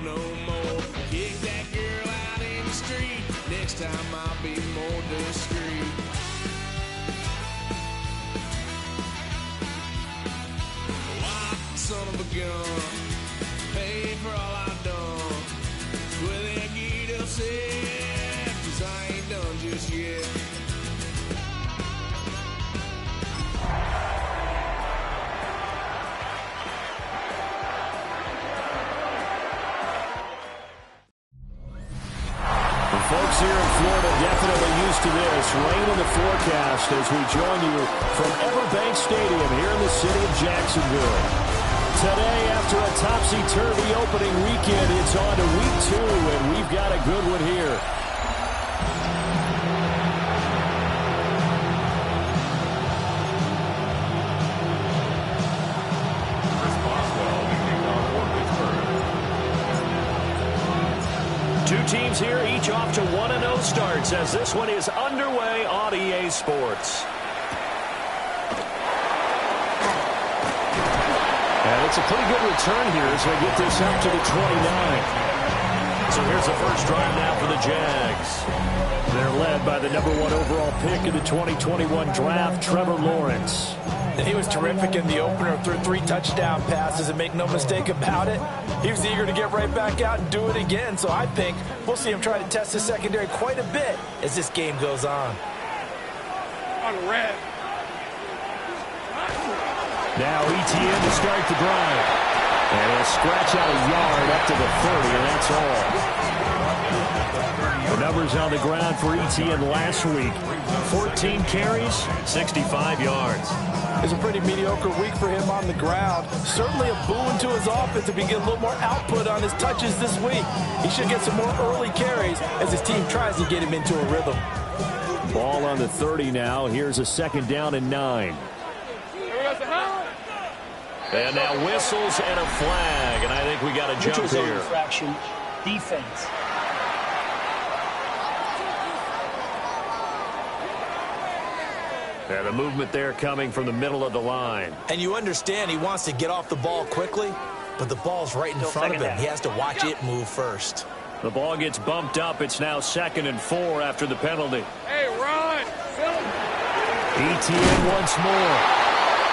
no more. Kick that girl out in the street. Next time I'll be more discreet. Son of a gun, pay for all I've done. Well, that get upset, 'cause I ain't done just yet. The folks here in Florida definitely used to this. Rain in the forecast as we join you from Everbank Stadium here in the city of Jacksonville. Today, after a topsy-turvy opening weekend, it's on to week 2, and we've got a good one here. Two teams here, each off to 1-0 starts as this one is underway on EA Sports. And it's a pretty good return here as they get this up to the 29. So here's the first drive now for the Jags. They're led by the #1 overall pick in the 2021 draft, Trevor Lawrence. And he was terrific in the opener, threw 3 touchdown passes, and make no mistake about it, he was eager to get right back out and do it again. So I think we'll see him try to test his secondary quite a bit as this game goes on. On red. Now ETN to start the drive. And he'll scratch out a yard up to the 30, and that's all. The numbers on the ground for ETN last week. 14 carries, 65 yards. It's a pretty mediocre week for him on the ground. Certainly a boon to his offense if he get a little more output on his touches this week. He should get some more early carries as his team tries to get him into a rhythm. Ball on the 30 now. Here's a 2nd down and 9. And now whistles and a flag, and I think we got a jump here. Infraction, defense. And the movement there coming from the middle of the line. And you understand he wants to get off the ball quickly, but the ball's right in front of him. He has to watch it move first. The ball gets bumped up. It's now 2nd and 4 after the penalty. Hey, run! ETN once more.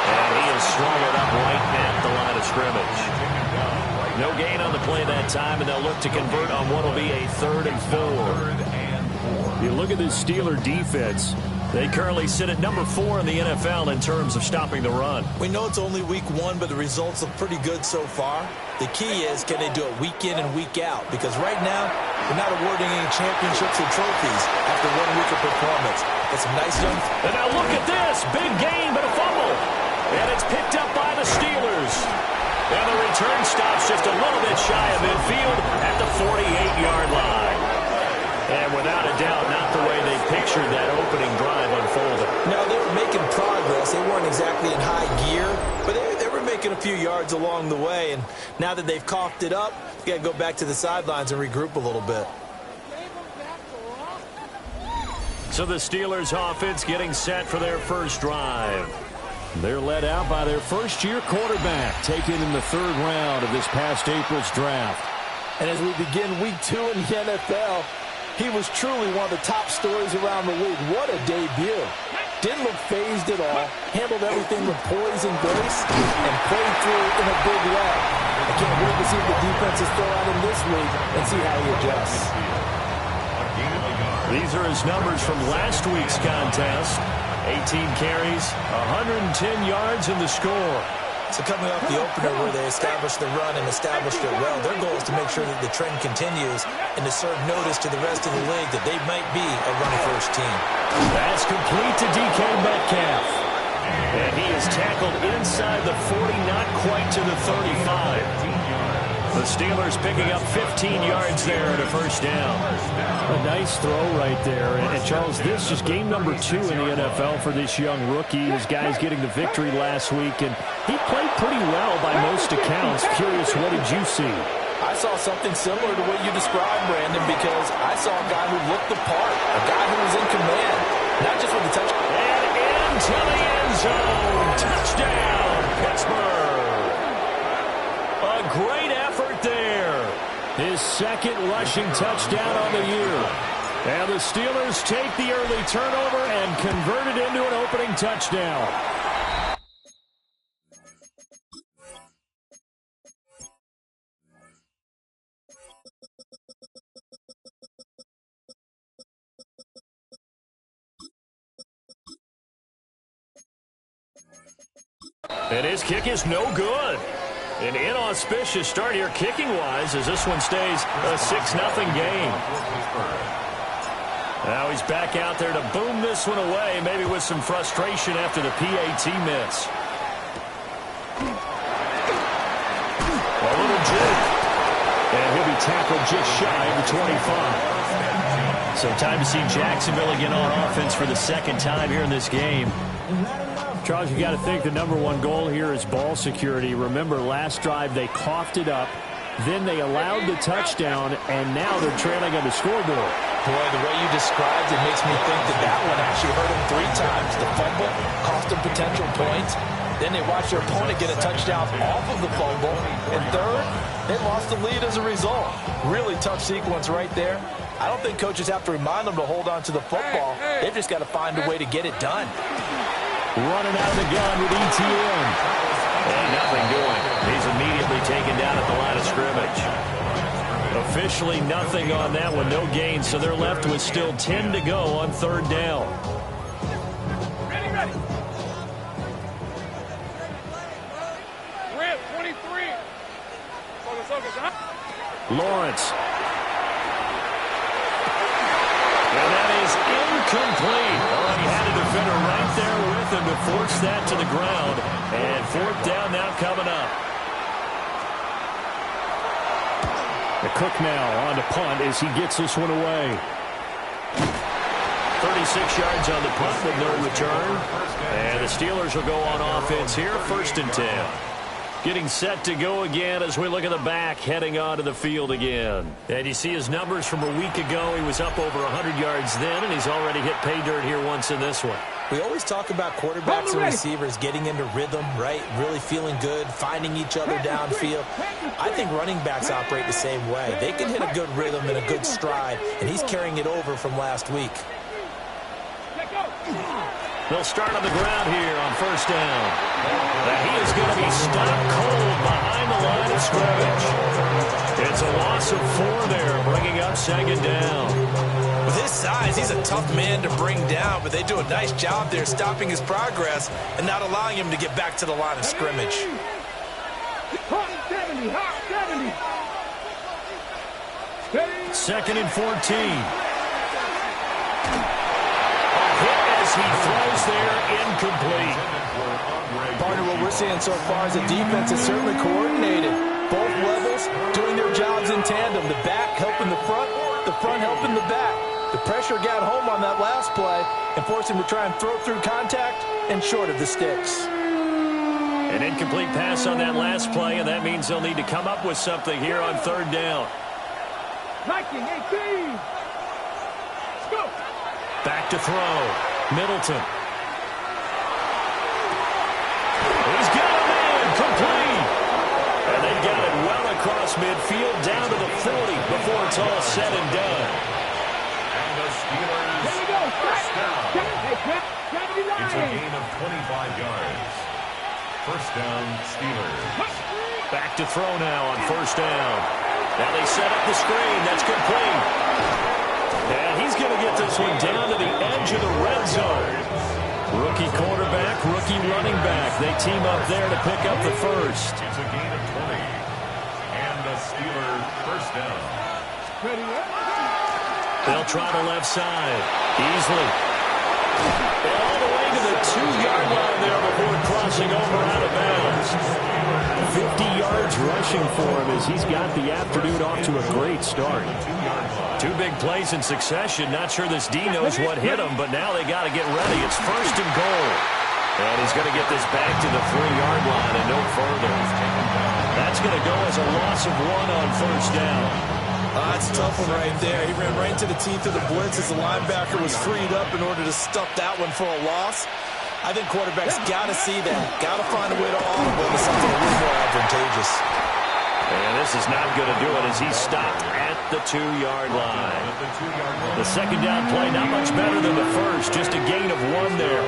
And he has swung it up right at the line of scrimmage. No gain on the play that time, and they'll look to convert on what will be a 3rd and 4. You look at this Steeler defense. They currently sit at #4 in the NFL in terms of stopping the run. We know it's only week 1, but the results look pretty good so far. The key is, can they do it week in and week out? Because right now, they're not awarding any championships or trophies after 1 week of performance. It's nice young. And now look at this. Big gain, but a fumble. And it's picked up by the Steelers. And the return stops just a little bit shy of midfield at the 48-yard line. And without a doubt, not the way they pictured that opening drive unfolding. Now, they were making progress. They weren't exactly in high gear, but they were making a few yards along the way. And now that they've coughed it up, you got to go back to the sidelines and regroup a little bit. So the Steelers offense getting set for their first drive. They're led out by their first-year quarterback, taken in the 3rd round of this past April's draft. And as we begin week 2 in the NFL, he was truly one of the top stories around the league. What a debut. Didn't look phased at all, handled everything with poise and grace, and played through in a big way. I can't wait to see what the defenses throw at him this week and see how he adjusts. These are his numbers from last week's contest. 18 carries, 110 yards in the score. So coming off the opener where they established the run and established it well, their goal is to make sure that the trend continues and to serve notice to the rest of the league that they might be a run-first team. That's complete to DK Metcalf. And he is tackled inside the 40, not quite to the 35. The Steelers picking up 15 yards there at a first down. A nice throw right there. And Charles, this is game number 2 in the NFL for this young rookie. His guys getting the victory last week, and he played pretty well by most accounts. Curious, what did you see? I saw something similar to what you described, Brandon, because I saw a guy who looked the part, a guy who was in command, not just with the touch. And into the end zone. Touchdown, Pittsburgh. A great effort there. His second rushing touchdown on the year. And the Steelers take the early turnover and convert it into an opening touchdown. And his kick is no good. An inauspicious start here kicking-wise as this one stays a 6-0 game. Now he's back out there to boom this one away, maybe with some frustration after the PAT miss. A little juke. And he'll be tackled just shy of the 25. So time to see Jacksonville again on offense for the second time here in this game. Charles, you got to think the number one goal here is ball security. Remember, last drive they coughed it up, then they allowed the touchdown, and now they're trailing on the scoreboard. Boy, the way you described it makes me think that one actually hurt them 3 times. The fumble cost them potential points. Then they watched their opponent get a touchdown off of the fumble. And third, they lost the lead as a result. Really tough sequence right there. I don't think coaches have to remind them to hold on to the football. They've just got to find a way to get it done. Running out of the gun with ETN. And nothing doing. He's immediately taken down at the line of scrimmage. Officially nothing on that one, no gain, so they're left with still 10 to go on 3rd down. Ready. Red 23. Lawrence. And that is incomplete. Oh, he had a defender right there with him to force that to the ground. And 4th down now coming up. The Cook now on to punt as he gets this one away. 36 yards on the punt with no return. And the Steelers will go on offense here, 1st and 10. Getting set to go again as we look at the back, heading onto the field again. And you see his numbers from a week ago. He was up over 100 yards then, and he's already hit pay dirt here once in this one. We always talk about quarterbacks and receivers getting into rhythm, right? Really feeling good, finding each other downfield. I think running backs operate the same way. They can hit a good rhythm and a good stride, and he's carrying it over from last week. They'll start on the ground here on 1st down. And he is going to be stopped cold behind the line of scrimmage. It's a loss of 4 there, bringing up 2nd down. With his size, he's a tough man to bring down, but they do a nice job there stopping his progress and not allowing him to get back to the line of scrimmage. 2nd and 14. He throws there, incomplete. Partner, what we're seeing so far is the defense is certainly coordinated. Both levels doing their jobs in tandem. The back helping the front helping the back. The pressure got home on that last play and forced him to try and throw through contact and short of the sticks. An incomplete pass on that last play, and that means they'll need to come up with something here on 3rd down. 19, 18. Let's go. Back to throw. Middleton. He's got a man complete. And they got it well across midfield down to the 40 before it's all said and done. And the Steelers first down. It's a gain of 25 yards. 1st down, Steelers. Back to throw now on 1st down. Now they set up the screen. That's complete. And he's going to get this one down to the edge of the red zone. Rookie quarterback, rookie running back. They team up there to pick up the 1st. It's a gain of 20. And the Steelers 1st down. They'll try the left side. Easily. All the way to the 2-yard line there before crossing over out of bounds. 50 yards rushing for him as he's got the afternoon off to a great start. 2 big plays in succession. Not sure this D knows what hit him, but now they got to get ready. It's 1st and goal. And he's going to get this back to the 3-yard line and no further. That's going to go as a loss of 1 on 1st down. That's a tough one right there. He ran right into the teeth of the blitz as the linebacker was freed up in order to stuff that one for a loss. I think quarterbacks got to see that. Got to find a way to audible to something a little more advantageous. And this is not going to do it as he's stopped at the 2-yard line. The second down play, not much better than the first, just a gain of 1 there.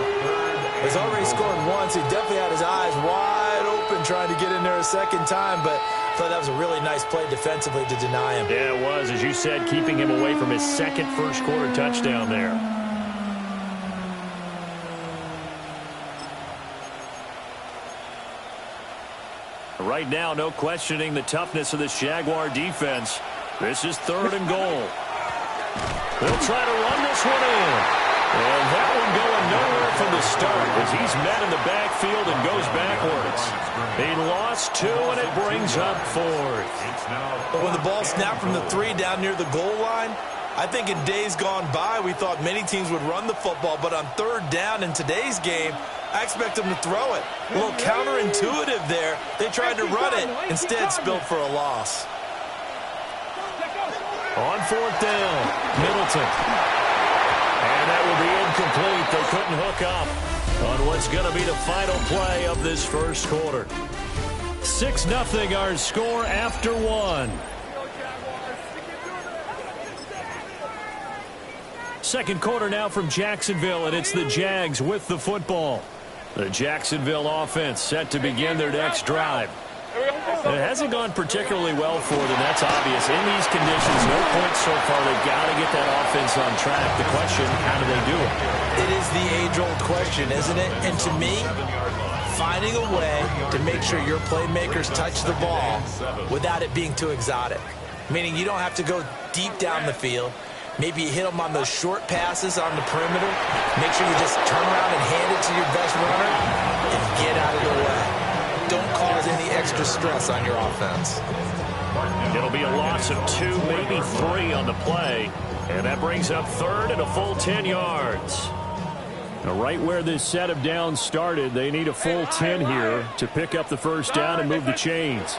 He's already scored once. He definitely had his eyes wide open trying to get in there a second time, but I thought that was a really nice play defensively to deny him. Yeah, it was, as you said, keeping him away from his second first-quarter touchdown there. Right now, no questioning the toughness of this Jaguar defense. This is 3rd and goal. They'll try to run this one in. And that one going nowhere from the start as he's met in the backfield and goes backwards. He lost 2, and it brings up 4th. But when the ball snapped from the 3 down near the goal line, I think in days gone by, we thought many teams would run the football, but on 3rd down in today's game, I expect them to throw it. A little counterintuitive there. They tried to run it, instead spilled for a loss. On 4th down, Middleton. And that will be incomplete. They couldn't hook up on what's going to be the final play of this first quarter. 6-0 our score after 1. Second quarter now from Jacksonville, and it's the Jags with the football. The Jacksonville offense set to begin their next drive. It hasn't gone particularly well for them, that's obvious. In these conditions, no points so far. They've got to get that offense on track. The question, how do they do it? It is the age-old question, isn't it? And to me, finding a way to make sure your playmakers touch the ball without it being too exotic. Meaning you don't have to go deep down the field. Maybe you hit them on those short passes on the perimeter. Make sure you just turn around and hand it to your best runner and get out of the way. Don't cause any extra stress on your offense. It'll be a loss of 2, maybe 3 on the play. And that brings up 3rd and a full 10 yards. Now, right where this set of downs started, they need a full 10 here to pick up the first down and move the chains.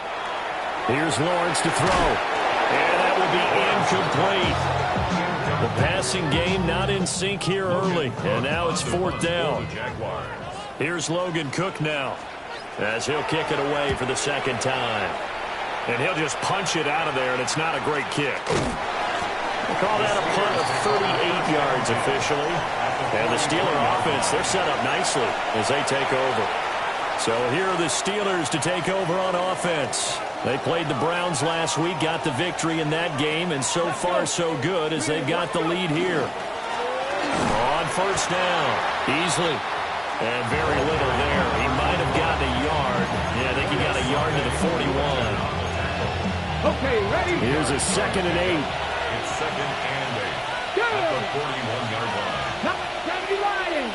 Here's Lawrence to throw. And that will be incomplete. The passing game not in sync here early. And now it's 4th down. Here's Logan Cook now, as he'll kick it away for the second time. And he'll just punch it out of there, and it's not a great kick. We'll call that a punt of 38 yards officially. And the Steeler offense, they're set up nicely as they take over. So here are the Steelers to take over on offense. They played the Browns last week, got the victory in that game, and so far so good as they've got the lead here. On first down, Beasley. And very little there. He might have gotten a yard. Yeah, I think he got a yard to the 41. Okay, ready? Here's a 2nd and 8. It's 2nd and 8. At the 41-yard line. Gotta be lying.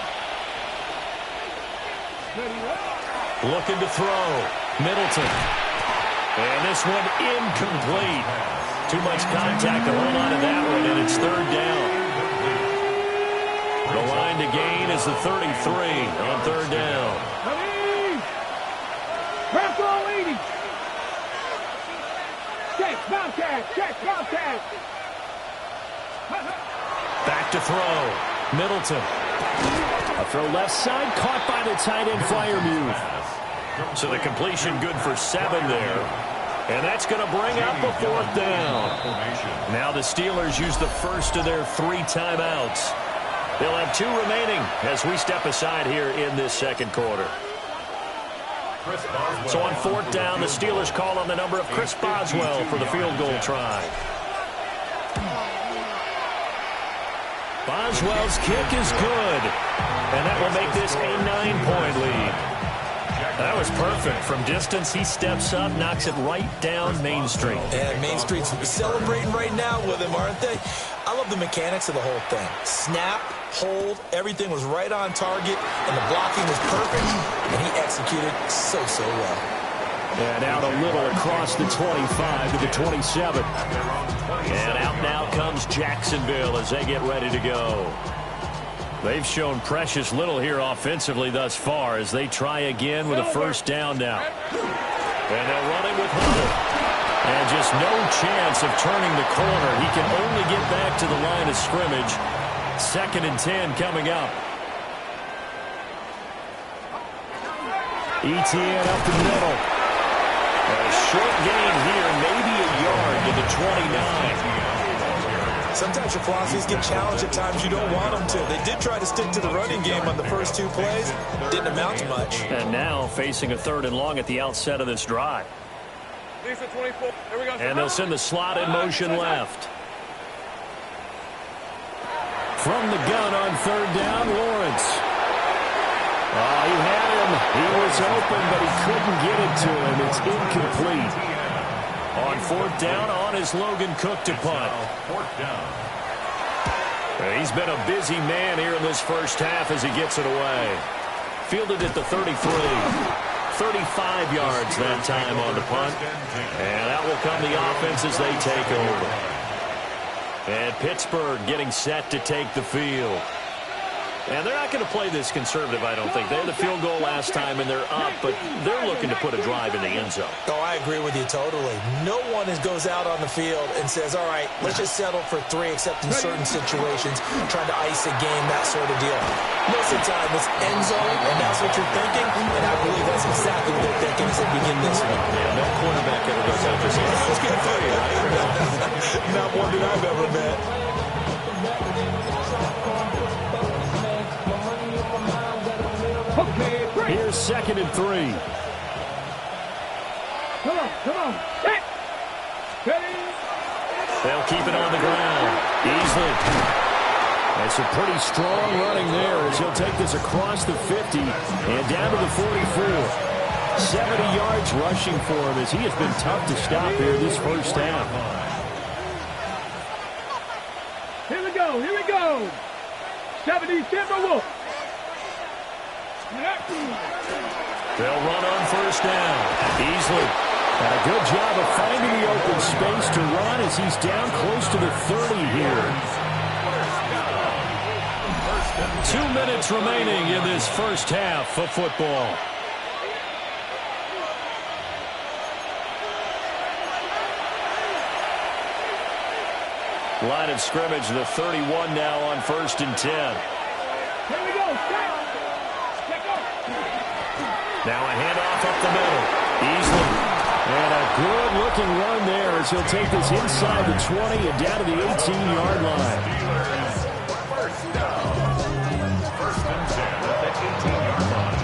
Looking to throw. Middleton. And this one incomplete. Too much contact to hold on to that one, and it's 3rd down. The line to gain is the 33 on 3rd down. Ready? Rep roll 80. Check, Bobcat. Check, Bobcat. Back to throw. Middleton. A throw left side, caught by the tight end Freiermuth. So the completion good for 7 there. And that's going to bring up a 4th down. Now the Steelers use the first of their 3 timeouts. They'll have 2 remaining as we step aside here in this second quarter. So on 4th down, the Steelers call on the number of Chris Boswell for the field goal try. Boswell's kick is good, and that will make this a 9-point lead. That was perfect. From distance, he steps up, knocks it right down Main Street. And Main Street's celebrating right now with him, aren't they? I love the mechanics of the whole thing. Snap, hold, everything was right on target, and the blocking was perfect, and he executed so well. And out a little across the 25 to the 27. And out now comes Jacksonville as they get ready to go. They've shown precious little here offensively thus far as they try again with a first down now. And they'll run it with Huddle. And just no chance of turning the corner. He can only get back to the line of scrimmage. 2nd and 10 coming up. Etienne up the middle. A short gain here, maybe a yard to the 29. Sometimes your philosophies get challenged at times you don't want them to. They did try to stick to the running game on the first 2 plays. Didn't amount to much. And now facing a 3rd and long at the outset of this drive. And they'll send the slot in motion left. From the gun on 3rd down, Lawrence. Oh, he had him. He was open, but he couldn't get it to him. It's incomplete. On 4th down, on is Logan Cook to punt. He's been a busy man here in this first half as he gets it away. Fielded at the 33. 35 yards that time on the punt. And out will come the offense as they take over. And Pittsburgh getting set to take the field. And they're not going to play this conservative, I don't think. They had the field goal last time, and they're up, but they're looking to put a drive in the end zone. Oh, I agree with you totally. No one goes out on the field and says, all right, let's just settle for 3, except in certain situations, trying to ice a game, that sort of deal. Most of the time, it's end zone, and that's what you're thinking, and I believe that's exactly what they're thinking as they begin this one. Yeah, no quarterback ever goes out there saying, let's get 3, right? Not one that I've ever met. Here's 2nd and 3. Come on. Set. Ready. They'll keep it on the ground. Easily. That's a pretty strong running there as he'll take this across the 50 and down to the 44. 70 yards rushing for him as he has been tough to stop here this first half. Here we go. 70 Timberwolves. They'll run on 1st down. Easily. And a good job of finding the open space to run as he's down close to the 30 here. 2 minutes remaining in this first half of football. Line of scrimmage, the 31 now on 1st and 10. Here we go. Now a handoff up the middle. Easily. And a good-looking run there as he'll take this inside the 20 and down to the 18-yard line. First down. 1st and 10 at the 18-yard line.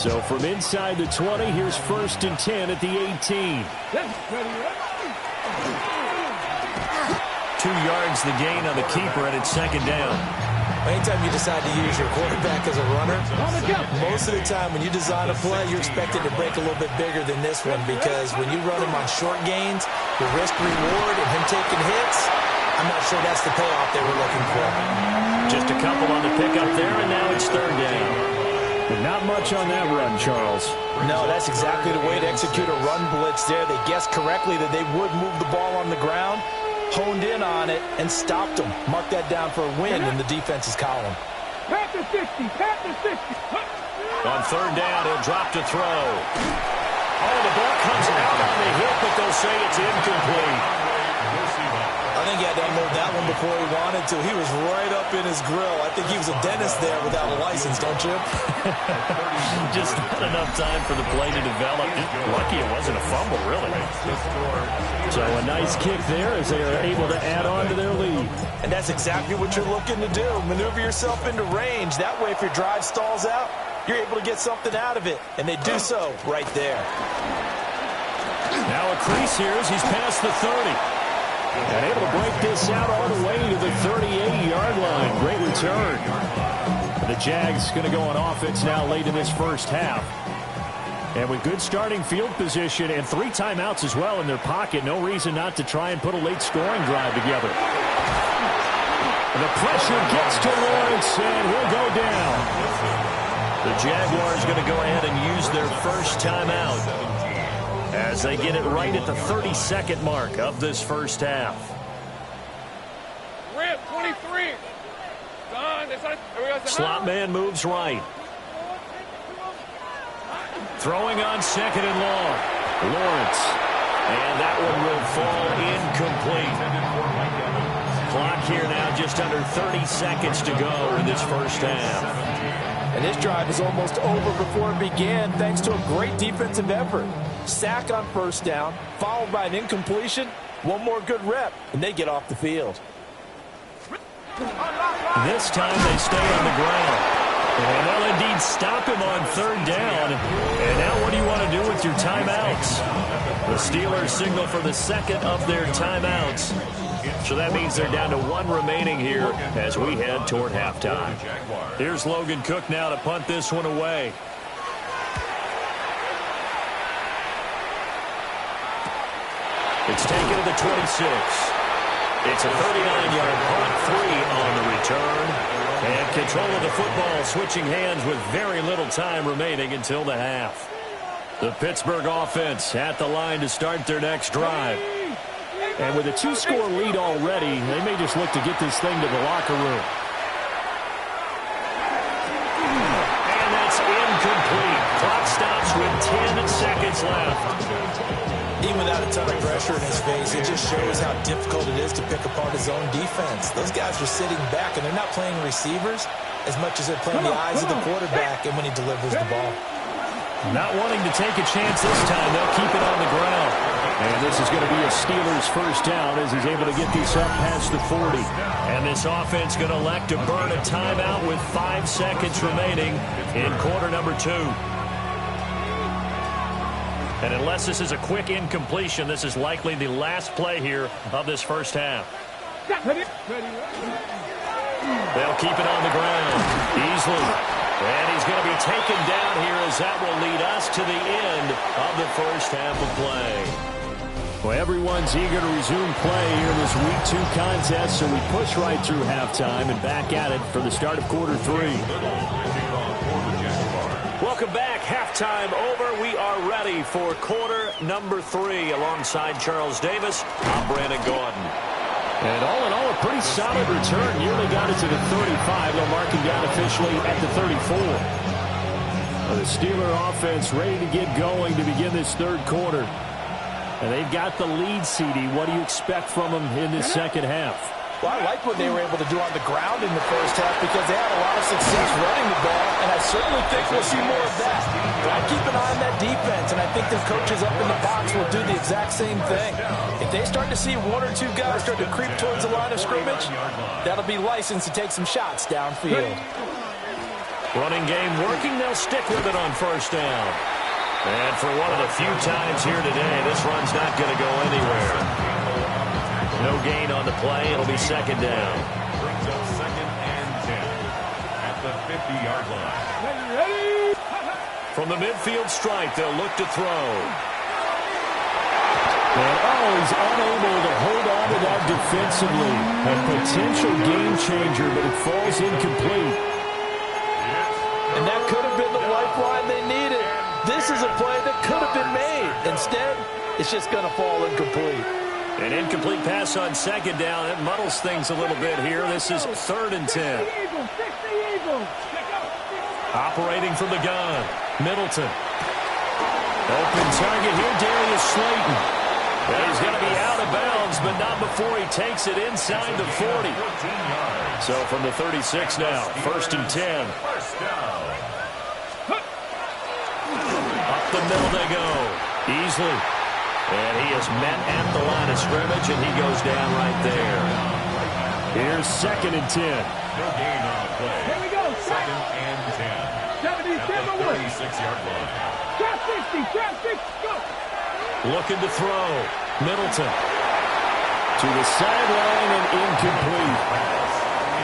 So from inside the 20, here's 1st and 10 at the 18. 2 yards the gain on the keeper, and it's 2nd down. Anytime you decide to use your quarterback as a runner, most of the time when you design a play, you're expected to break a little bit bigger than this one because when you run him on short gains, the risk-reward and him taking hits, I'm not sure that's the payoff they were looking for. Just a couple on the pickup there, and now it's 3rd down. But not much on that run, Charles. No, that's exactly the way to execute a run blitz there. They guessed correctly that they would move the ball on the ground, honed in on it, and stopped them. Mark that down for a win in the defense's column. Pat the 60. On 3rd down, he'll drop to throw. Oh, the ball comes out on the hit, but they'll say it's incomplete. I think he had to unload that one before he wanted to. He was right up in his grill. I think he was a dentist there without a license, don't you? Just not enough time for the play to develop. Lucky it wasn't a fumble, really. So a nice kick there as they are able to add on to their lead. And that's exactly what you're looking to do. Maneuver yourself into range. That way, if your drive stalls out, you're able to get something out of it. And they do so right there. Now a crease here as he's past the 30. And able to break this out all the way to the 38-yard line. Great return. The Jags going to go on offense now late in this first half. And with good starting field position and 3 timeouts as well in their pocket, no reason not to try and put a late scoring drive together. And the pressure gets to Lawrence, and he'll go down. The Jaguars going to go ahead and use their first timeout as they get it right at the 32nd mark of this first half. Rip, 23. Slot man moves right. Throwing on 2nd and long. Lawrence. And that one will fall incomplete. Clock here now just under 30 seconds to go in this first half. And this drive is almost over before it began thanks to a great defensive effort. Sack on first down, followed by an incompletion. One more good rep, and they get off the field. This time they stay on the ground. And they'll indeed stop him on third down. And now what do you want to do with your timeouts? The Steelers signal for the second of their timeouts. So that means they're down to one remaining here as we head toward halftime. Here's Logan Cook now to punt this one away. It's taken to the 26. It's a 39-yard punt, 3 on the return. And control of the football switching hands with very little time remaining until the half. The Pittsburgh offense at the line to start their next drive. And with a 2-score lead already, they may just look to get this thing to the locker room. And that's incomplete. Clock stops with 10 seconds left. Even without a ton of pressure in his face, it just shows how difficult it is to pick apart his own defense. Those guys are sitting back, and they're not playing receivers as much as they're playing the eyes of the quarterback and when he delivers the ball. Not wanting to take a chance this time, they'll keep it on the ground. And this is going to be a Steelers first down as he's able to get this up past the 40. And this offense going to elect to burn a timeout with 5 seconds remaining in quarter number 2. And unless this is a quick incompletion, this is likely the last play here of this first half. They'll keep it on the ground. Easily. And he's going to be taken down here as that will lead us to the end of the first half of play. Well, everyone's eager to resume play here in this Week 2 contest, so we push right through halftime and back at it for the start of quarter 3. Welcome back. Halftime over. We are ready for quarter number 3 alongside Charles Davis. I'm Brandon Gordon. And all in all, a pretty solid return. Nearly got it to the 35. They'll mark him down officially at the 34. The Steeler offense ready to get going to begin this third quarter. And they've got the lead, CD. What do you expect from them in this second half? Well, I like what they were able to do on the ground in the first half because they had a lot of success running the ball, and I certainly think we'll see more of that. But I keep an eye on that defense, and I think the coaches up in the box will do the exact same thing. If they start to see 1 or 2 guys start to creep towards the line of scrimmage, that'll be licensed to take some shots downfield. Running game working. They'll stick with it on first down. And for one of the few times here today, this run's not going to go anywhere. No gain on the play. It'll be second down. Brings up 2nd and 10 at the 50-yard line. From the midfield stripe, they'll look to throw. And he's unable to hold on to that defensively. A potential game changer, but it falls incomplete. And that could have been the lifeline they needed. This is a play that could have been made. Instead, it's just going to fall incomplete. An incomplete pass on second down. It muddles things a little bit here. This is 3rd and 10. Operating from the gun. Middleton. Open target here, Darius Slayton. And he's going to be out of bounds, but not before he takes it inside the 40. So from the 36 now, 1st and 10. Up the middle they go. Easily. And he is met at the line of scrimmage, and he goes down right there. Here's 2nd and 10. No gain on the play. Here we go. 2nd and 10. 77 at the 36-yard line. Trap 60, trap 60, go. Looking to throw. Middleton. To the sideline and incomplete.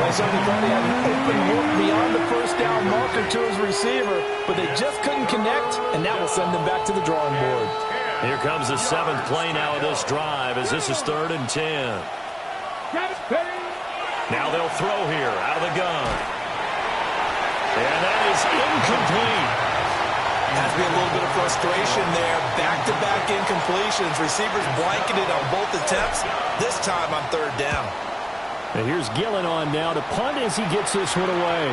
Well, something thought he had an open look beyond the first down marker to his receiver, but they just couldn't connect, and that will send them back to the drawing board. Here comes the 7th play now of this drive as this is 3rd and 10. Now they'll throw here out of the gun. And that is incomplete. Has to be a little bit of frustration there. Back-to-back incompletions. Receivers blanketed on both attempts. This time on 3rd down. And here's Gillen on now to punt as he gets this one away.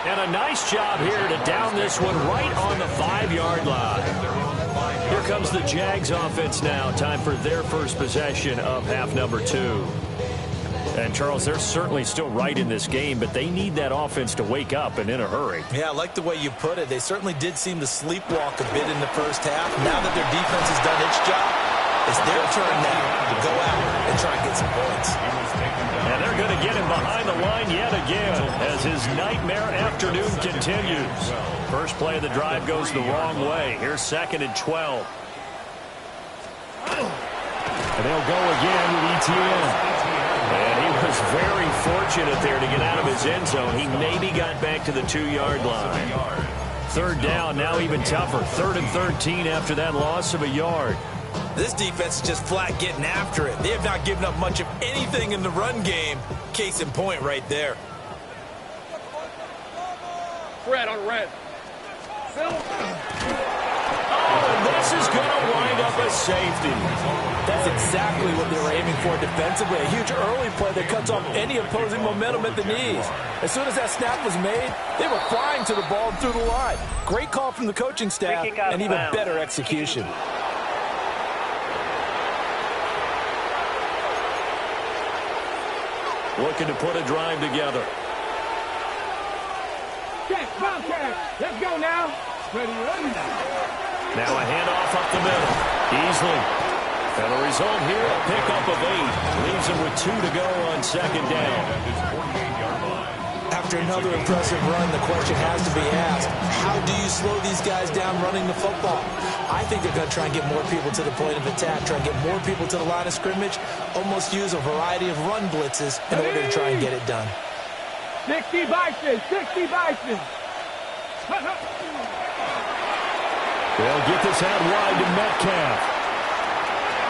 And a nice job here to down this one right on the 5-yard line. Here comes the Jags offense now. Time for their first possession of half number 2. And, Charles, they're certainly still right in this game, but they need that offense to wake up and in a hurry. Yeah, I like the way you put it. They certainly did seem to sleepwalk a bit in the first half. Now that their defense has done its job, it's their turn now to go out and try and get some points. And they're going to get him behind the line yet again as his nightmare afternoon continues. First play of the drive goes the wrong way. Here's 2nd and 12. And they'll go again with ETN. And he was very fortunate there to get out of his end zone. He maybe got back to the 2-yard line. 3rd down, now even tougher. 3rd and 13 after that loss of a yard. This defense is just flat getting after it. They have not given up much of anything in the run game. Case in point right there. Red on red. And this is going to wind up a safety. That's exactly what they were aiming for defensively. A huge early play that cuts off any opposing momentum at the knees. As soon as that snap was made, they were flying to the ball and through the line. Great call from the coaching staff and even better execution. Looking to put a drive together. Check, Bobcat. Let's go now. Ready, ready. Now a handoff up the middle. Easily. And the result here, a pickup of 8. Leaves him with 2 to go on 2nd down. After another impressive run, the question has to be asked, how do you slow these guys down running the football? I think they're going to try and get more people to the point of attack, try and get more people to the line of scrimmage, almost use a variety of run blitzes in order to try and get it done. 60 Bison, 60 Bison. They'll get this out wide to Metcalf.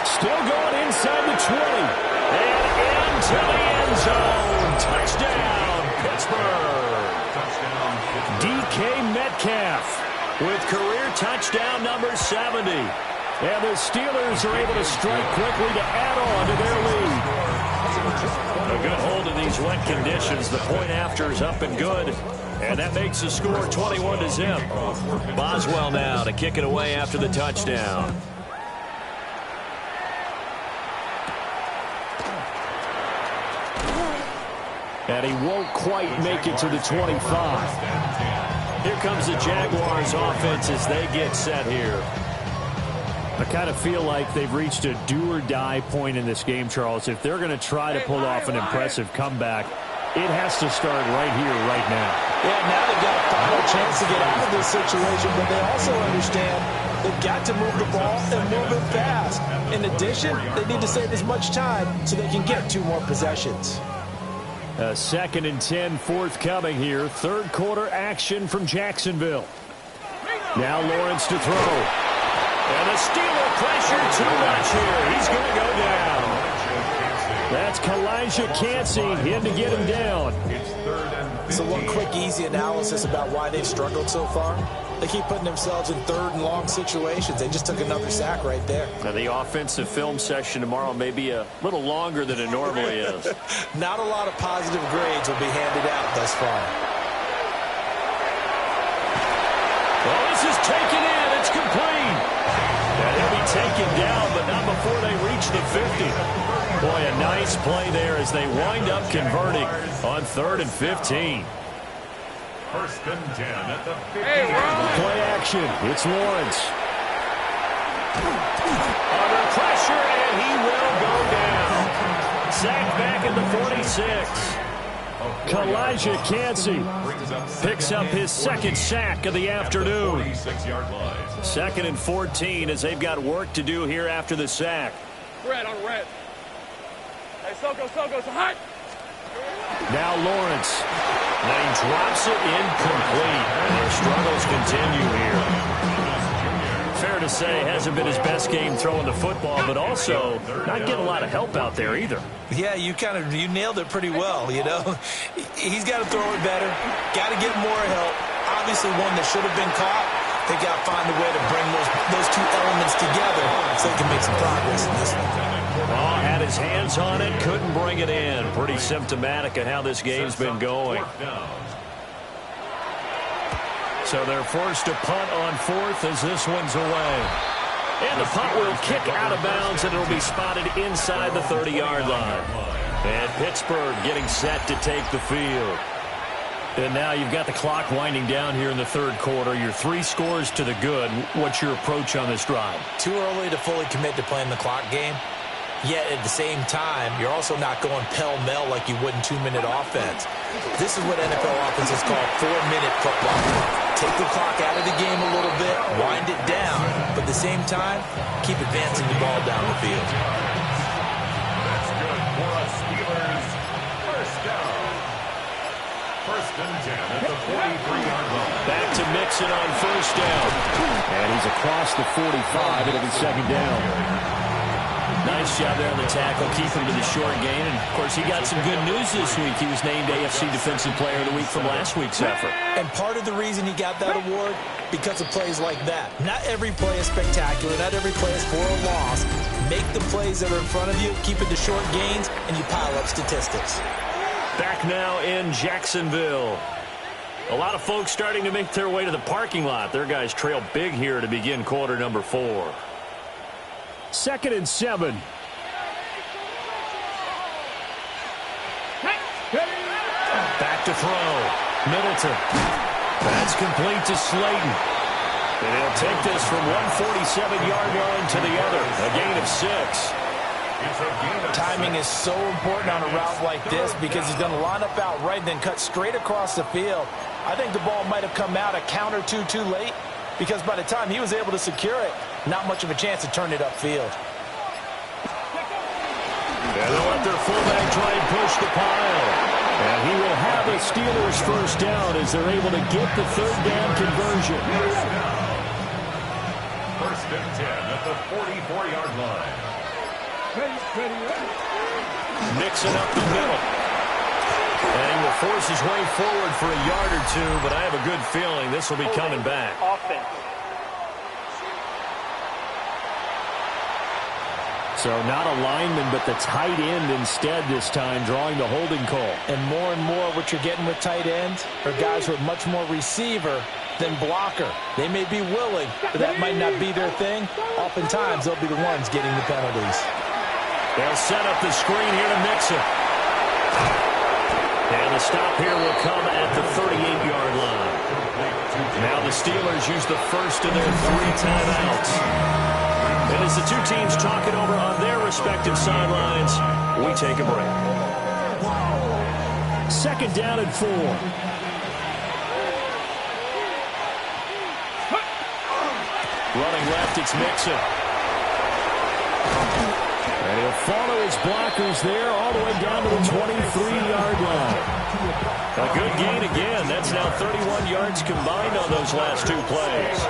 Still going inside the 20. And into the end zone. Touchdown, Pittsburgh. DK Metcalf with career touchdown number 70. And the Steelers are able to strike quickly to add on to their lead. A good hold in these wet conditions. The point after is up and good. And that makes the score 21-0. Boswell now to kick it away after the touchdown. And he won't quite make it to the 25. Here comes the Jaguars offense as they get set here. I kind of feel like they've reached a do-or-die point in this game, Charles. If they're going to try to pull off an impressive comeback, it has to start right here, right now. Yeah, now they've got a final chance to get out of this situation, but they also understand they've got to move the ball and move it fast. In addition, they need to save as much time so they can get 2 more possessions. 2nd and 10 forthcoming here. 3rd quarter action from Jacksonville. Now Lawrence to throw. And the Steeler pressure too much here. He's going to go down. That's Kalijah Kancey in to get him down. So one quick, easy analysis about why they've struggled so far. They keep putting themselves in 3rd and long situations. They just took another sack right there. Now the offensive film session tomorrow may be a little longer than it normally is. Not a lot of positive grades will be handed out thus far. Well, this is taken in. It's complete. And he'll be taken down, but not before they reach the 50. Boy, a nice play there as they wind up converting on 3rd and 15. 1st and 10 at the 50. Play action. It's Lawrence. Under pressure, and he will go down. Sacked back at the 46. Kalijah Kancey picks up his 2nd sack of the afternoon. 2nd and 14 as they've got work to do here after the sack. Red on red. Hey, Soko, it's hot. Now Lawrence. And he drops it incomplete. And their struggles continue here. Fair to say, hasn't been his best game throwing the football, but also not getting a lot of help out there either. Yeah, you nailed it pretty well, you know. He's got to throw it better. Got to get more help. Obviously one that should have been caught. They got to find a way to bring those 2 elements together so they can make some progress in this one. Oh, had his hands on it, couldn't bring it in. Pretty symptomatic of how this game's been going. So they're forced to punt on 4th as this one's away. And the punt will kick out of bounds, and it'll be spotted inside the 30-yard line. And Pittsburgh getting set to take the field. And now you've got the clock winding down here in the third quarter. You're 3 scores to the good. What's your approach on this drive? Too early to fully commit to playing the clock game. Yet at the same time, you're also not going pell-mell like you would in 2-minute offense. This is what NFL offenses call 4-minute football. Take the clock out of the game a little bit, wind it down, but at the same time, keep advancing the ball down the field. That's good for a Steelers first down. First and 10 at the 43-yard line. Back to Mixon on first down. And he's across the 45. It'll be second down. Nice job there on the tackle, keep him to the short gain. And, of course, he got some good news this week. He was named AFC Defensive Player of the Week from last week's effort. And part of the reason he got that award, because of plays like that. Not every play is spectacular. Not every play is for a loss. Make the plays that are in front of you, keep it to short gains, and you pile up statistics. Back now in Jacksonville. A lot of folks starting to make their way to the parking lot. Their guys trail big here to begin quarter number 4. 2nd and 7. Back to throw. Middleton. That's complete to Slayton. And he'll take this from 147-yard line to the other. A gain of 6. Timing is so important on a route like this because he's going to line up out right and then cut straight across the field. I think the ball might have come out a count or two too late because by the time he was able to secure it, not much of a chance to turn it upfield. And they'll let their fullback try and push the pile. And he will have a Steelers first down as they're able to get the third down conversion. First and 10 at the 44-yard line. Mixing up the middle. And he will force his way forward for a yard or two, but I have a good feeling this will be coming back. Offense. So not a lineman, but the tight end instead this time, drawing the holding call. And more what you're getting with tight ends are guys who are much more receiver than blocker. They may be willing, but that might not be their thing. Oftentimes, they'll be the ones getting the penalties. They'll set up the screen here to Mixon. And the stop here will come at the 38-yard line. Now the Steelers use the first of their 3 timeouts. And as the two teams talk it over on their respective sidelines, we take a break. 2nd down and 4. Running left, it's Mixon. And he'll follow his blockers there all the way down to the 23-yard line. A good gain again. That's now 31 yards combined on those last 2 plays.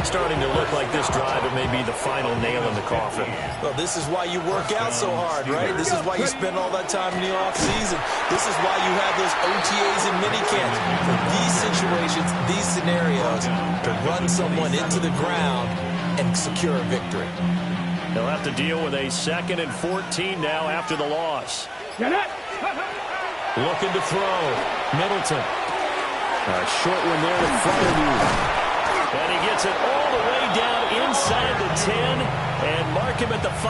Starting to look like this drive, it may be the final nail in the coffin. Well, this is why you work out so hard, right? This is why you spend all that time in the offseason. This is why you have those OTAs and minicamps. For these situations, these scenarios, to run someone into the ground and secure a victory. They'll have to deal with a 2nd and 14 now after the loss. Looking to throw. Middleton. A short one there in front of you. And he gets it all the way down inside the 10 and mark him at the 5.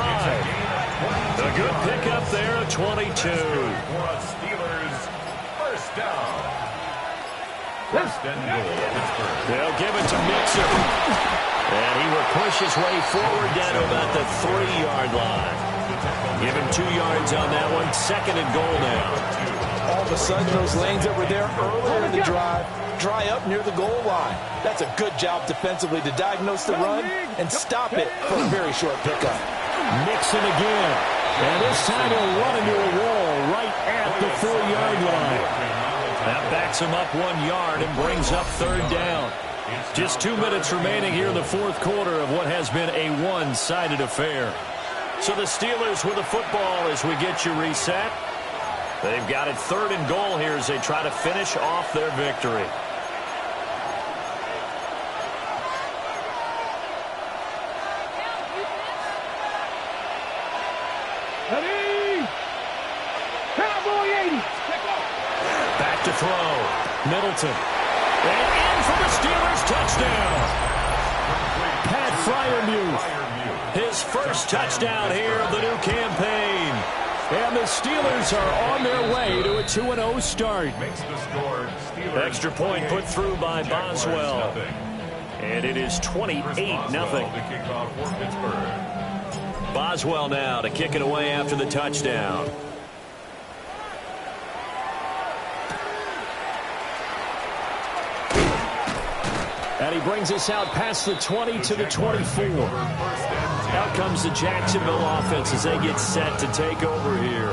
A good pickup there at 22. For a Steelers first down. First and goal, Pittsburgh. They'll give it to Mixon. And he will push his way forward down to about the 3-yard line. Give him 2 yards on that one. 2nd and goal now. All of a sudden, those lanes that were there earlier in the drive dry up near the goal line. That's a good job defensively to diagnose the run and stop it for a very short pickup. Mixon again. And this time he'll run into a wall right at the 4-yard line. That backs him up 1 yard and brings up 3rd down. Just 2 minutes remaining here in the 4th quarter of what has been a one-sided affair. So the Steelers with the football as we get you reset. They've got it 3rd and goal here as they try to finish off their victory. Ready? Cowboy 80. Back to throw. Middleton. And in for the Steelers touchdown. Pat Freiermuth. His first touchdown here of the new campaign. And the Steelers are on their way to a 2-0 start. Makes the score Steelers Extra point put through by Boswell. And it is 28-0. To kick off for Pittsburgh. Boswell now to kick it away after the touchdown. And he brings us out past the 20 to the 24. Out comes the Jacksonville offense as they get set to take over here.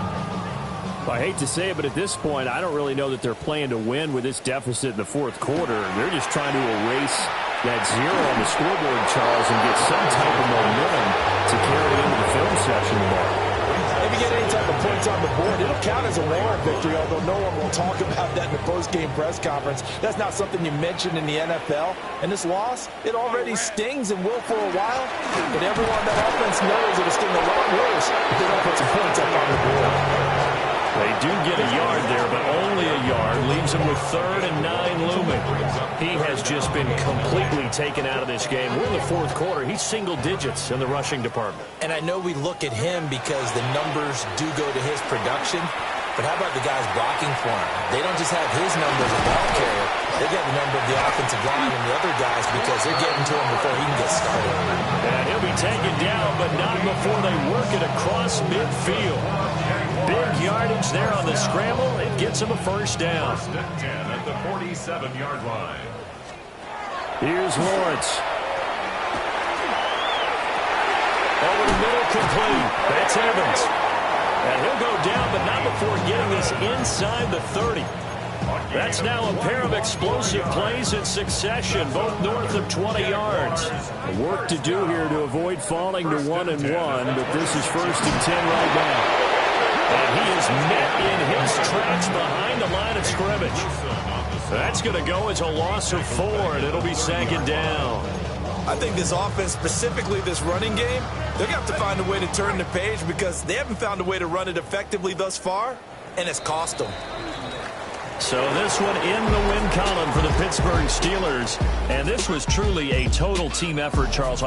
I hate to say it, but at this point, I don't really know that they're playing to win with this deficit in the fourth quarter. They're just trying to erase that zero on the scoreboard, Charles, and get some type of momentum to carry into the film session tomorrow. If you get any type of points on the board, it'll count as a moral victory, although no one will talk about that in the post-game press conference. That's not something you mention in the NFL. And this loss, it already stings and will for a while. But everyone on that offense knows it'll sting a lot worse if they don't put some points up on the board. They do get a yard there, but only a yard. Leaves him with 3rd and 9 looming. He has just been completely taken out of this game. We're in the fourth quarter. He's single digits in the rushing department. And I know we look at him because the numbers do go to his production. But how about the guys blocking for him? They don't just have his number as a ball carrier. They get the number of the offensive line and the other guys because they're getting to him before he can get started. And he'll be taken down, but not before they work it across midfield. Big yardage there on the scramble. It gets him a first down. 1st and 10 at the 47-yard line. Here's Lawrence. Over the middle, complete. That's Evans. And he'll go down, but not before getting this inside the 30. That's now a pair of explosive plays in succession, both north of 20 yards. Work to do here to avoid falling to 1-1, but this is 1st and 10 right now. And he is met in his tracks behind the line of scrimmage. That's going to go as a loss of 4, and it'll be 2nd down. I think this offense, specifically this running game, they're going to have to find a way to turn the page because they haven't found a way to run it effectively thus far, and it's cost them. So this one in the win column for the Pittsburgh Steelers. And this was truly a total team effort, Charles.